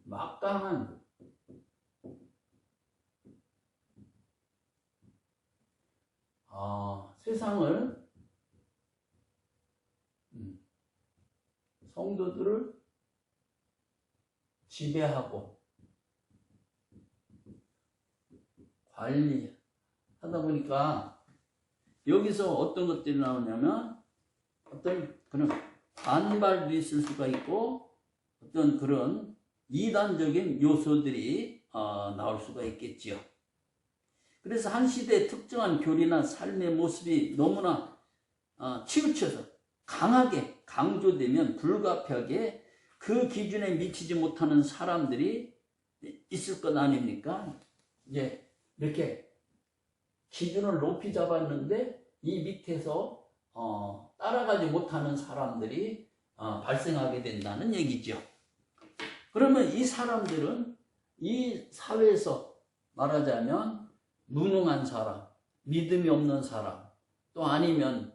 막강한 세상을 성도들을 지배하고 관리 하다 보니까 여기서 어떤 것들이 나오냐면 어떤 그런 반발도 있을 수가 있고 어떤 그런 이단적인 요소들이 나올 수가 있겠지요. 그래서 한 시대의 특정한 교리나 삶의 모습이 너무나 치우쳐서 강하게 강조되면 불가피하게 그 기준에 미치지 못하는 사람들이 있을 것 아닙니까? 이제 이렇게 기준을 높이 잡았는데 이 밑에서 따라가지 못하는 사람들이 발생하게 된다는 얘기죠. 그러면 이 사람들은 이 사회에서 말하자면 무능한 사람, 믿음이 없는 사람, 또 아니면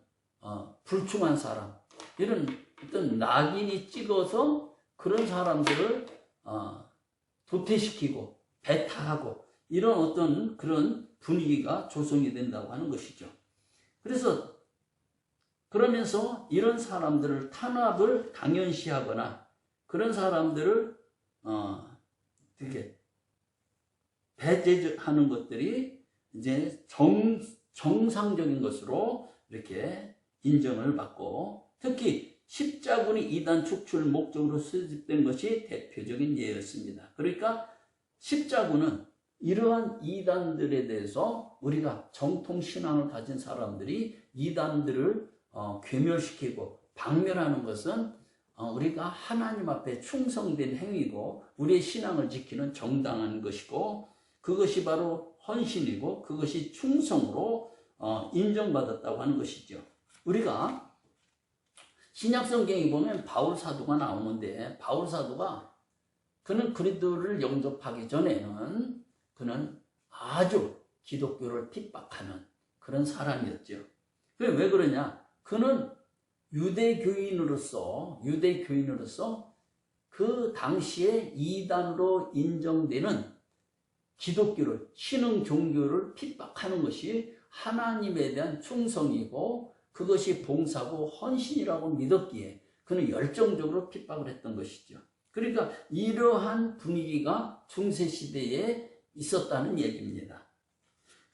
불충한 사람, 이런 어떤 낙인이 찍어서 그런 사람들을 도태시키고 배타하고 이런 어떤 그런 분위기가 조성이 된다고 하는 것이죠. 그래서 그러면서 이런 사람들을 탄압을 당연시하거나 그런 사람들을 되게 배제하는 것들이 이제 정상적인 것으로 이렇게 인정을 받고, 특히 십자군이 이단 축출 목적으로 수집된 것이 대표적인 예였습니다. 그러니까 십자군은 이러한 이단들에 대해서 우리가 정통신앙을 가진 사람들이 이단들을 괴멸시키고 박멸하는 것은 우리가 하나님 앞에 충성된 행위고 우리의 신앙을 지키는 정당한 것이고, 그것이 바로 헌신이고 그것이 충성으로 인정받았다고 하는 것이죠. 우리가 신약성경에 보면 바울 사도가 나오는데, 바울 사도가 그는 그리스도를 영접하기 전에는 그는 아주 기독교를 핍박하는 그런 사람이었죠. 왜 그러냐? 그는 유대교인으로서 그 당시에 이단으로 인정되는 기독교를, 신흥 종교를 핍박하는 것이 하나님에 대한 충성이고 그것이 봉사고 헌신이라고 믿었기에 그는 열정적으로 핍박을 했던 것이죠. 그러니까 이러한 분위기가 중세시대에 있었다는 얘기입니다.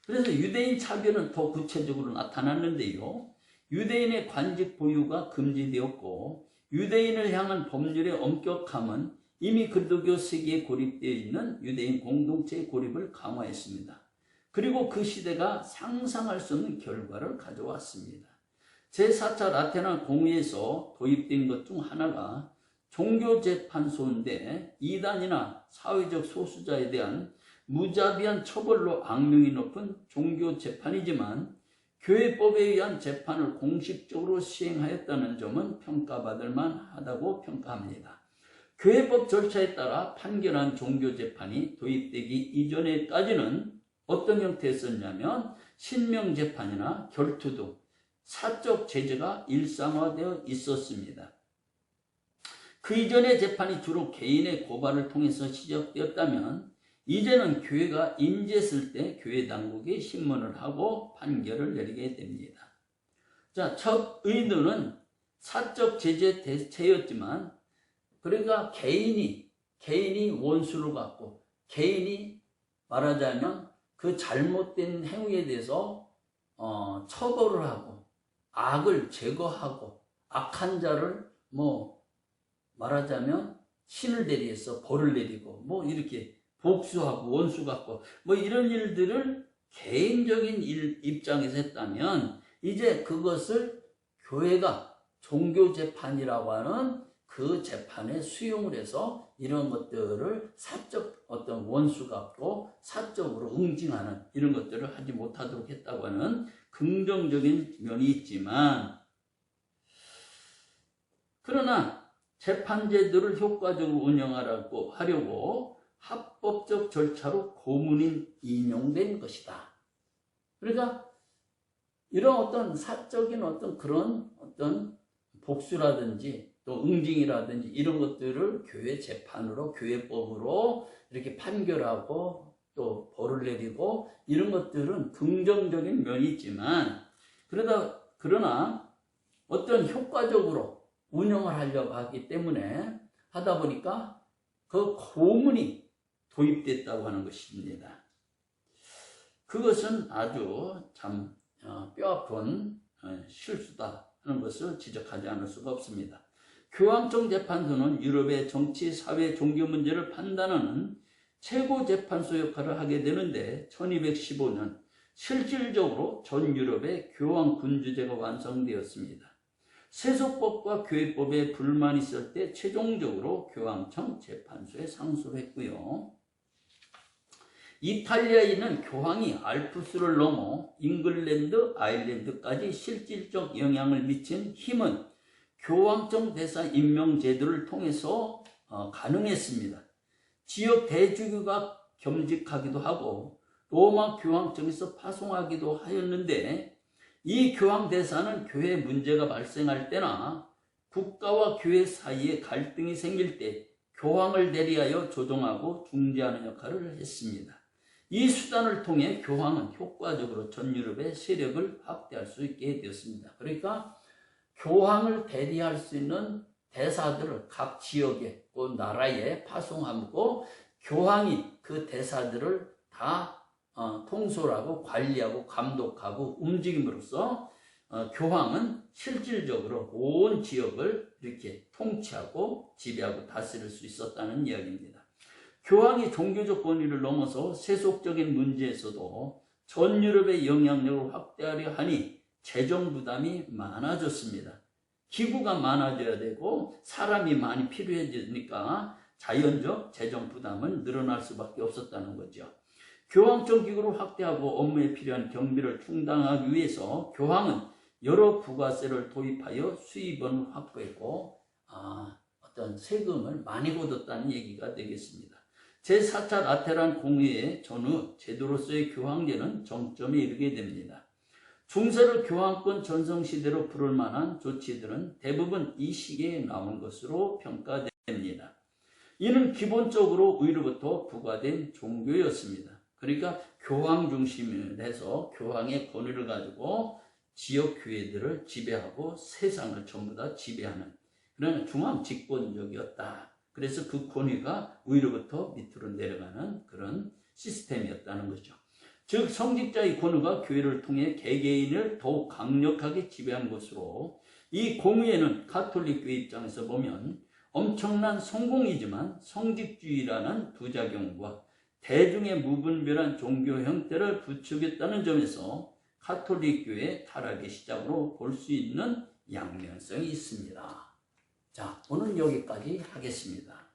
그래서 유대인 차별은 더 구체적으로 나타났는데요. 유대인의 관직 보유가 금지되었고 유대인을 향한 법률의 엄격함은 이미 그리스도교 세계에 고립되어 있는 유대인 공동체의 고립을 강화했습니다. 그리고 그 시대가 상상할 수 없는 결과를 가져왔습니다. 제4차 라테란 공의에서 도입된 것 중 하나가 종교재판소인데, 이단이나 사회적 소수자에 대한 무자비한 처벌로 악명이 높은 종교재판이지만 교회법에 의한 재판을 공식적으로 시행하였다는 점은 평가받을 만하다고 평가합니다. 교회법 절차에 따라 판결한 종교재판이 도입되기 이전에까지는 어떤 형태였었냐면 신명재판이나 결투 등 사적 제재가 일상화되어 있었습니다. 그 이전의 재판이 주로 개인의 고발을 통해서 시작되었다면 이제는 교회가 인지했을 때 교회 당국이 심문을 하고 판결을 내리게 됩니다. 자, 첫 의도는 사적 제재 대체였지만, 그러니까 개인이 원수를 갖고 개인이 말하자면 그 잘못된 행위에 대해서 처벌을 하고 악을 제거하고 악한 자를 말하자면 신을 대리해서 벌을 내리고 이렇게 복수하고 원수 갖고 이런 일들을 개인적인 입장에서 했다면, 이제 그것을 교회가 종교재판이라고 하는 그 재판에 수용을 해서 이런 것들을 사적 어떤 원수 갖고 사적으로 응징하는 이런 것들을 하지 못하도록 했다고 하는 긍정적인 면이 있지만, 그러나 재판제도를 효과적으로 운영하려고 합법적 절차로 고문이 인용된 것이다. 그러니까 이런 어떤 사적인 어떤 그런 어떤 복수라든지 또 응징이라든지 이런 것들을 교회 재판으로, 교회법으로 이렇게 판결하고 또 벌을 내리고 이런 것들은 긍정적인 면이 있지만, 그러나 어떤 효과적으로 운영을 하려고 하기 때문에 하다 보니까 그 고문이 도입됐다고 하는 것입니다. 그것은 아주 참 뼈아픈 실수다 하는 것을 지적하지 않을 수가 없습니다. 교황청 재판소는 유럽의 정치, 사회, 종교 문제를 판단하는 최고 재판소 역할을 하게 되는데 1215년 실질적으로 전 유럽의 교황 군주제가 완성되었습니다. 세속법과 교회법에 불만이 있을 때 최종적으로 교황청 재판소에 상소를 했고요. 이탈리아에는 교황이 알프스를 넘어 잉글랜드, 아일랜드까지 실질적 영향을 미친 힘은 교황청 대사 임명 제도를 통해서 가능했습니다. 지역 대주교가 겸직하기도 하고 로마 교황청에서 파송하기도 하였는데 이 교황 대사는 교회 문제가 발생할 때나 국가와 교회 사이에 갈등이 생길 때 교황을 대리하여 조정하고 중재하는 역할을 했습니다. 이 수단을 통해 교황은 효과적으로 전 유럽의 세력을 확대할 수 있게 되었습니다. 그러니까 교황을 대리할 수 있는 대사들을 각 지역에 그 나라에 파송하고 교황이 그 대사들을 다 통솔하고 관리하고 감독하고 움직임으로써 교황은 실질적으로 온 지역을 이렇게 통치하고 지배하고 다스릴 수 있었다는 이야기입니다. 교황이 종교적 권위를 넘어서 세속적인 문제에서도 전 유럽의 영향력을 확대하려 하니 재정 부담이 많아졌습니다. 기구가 많아져야 되고 사람이 많이 필요해지니까 자연적 재정 부담은 늘어날 수밖에 없었다는 거죠. 교황청 기구를 확대하고 업무에 필요한 경비를 충당하기 위해서 교황은 여러 부가세를 도입하여 수입원을 확보했고 어떤 세금을 많이 걷었다는 얘기가 되겠습니다. 제4차 라테란 공의회 전후 제도로서의 교황제는 정점에 이르게 됩니다. 중세를 교황권 전성시대로 부를 만한 조치들은 대부분 이 시기에 나온 것으로 평가됩니다. 이는 기본적으로 의로부터 부과된 종교였습니다. 그러니까 교황 중심을 해서 교황의 권위를 가지고 지역 교회들을 지배하고 세상을 전부 다 지배하는 그런 중앙 집권적이었다. 그래서 그 권위가 위로부터 밑으로 내려가는 그런 시스템이었다는 거죠. 즉 성직자의 권위가 교회를 통해 개개인을 더욱 강력하게 지배한 것으로 이 공의회는 가톨릭 교회 입장에서 보면 엄청난 성공이지만 성직주의라는 부작용과 대중의 무분별한 종교 형태를 부추겼다는 점에서 가톨릭 교회의 타락의 시작으로 볼 수 있는 양면성이 있습니다. 자, 오늘 여기까지 하겠습니다.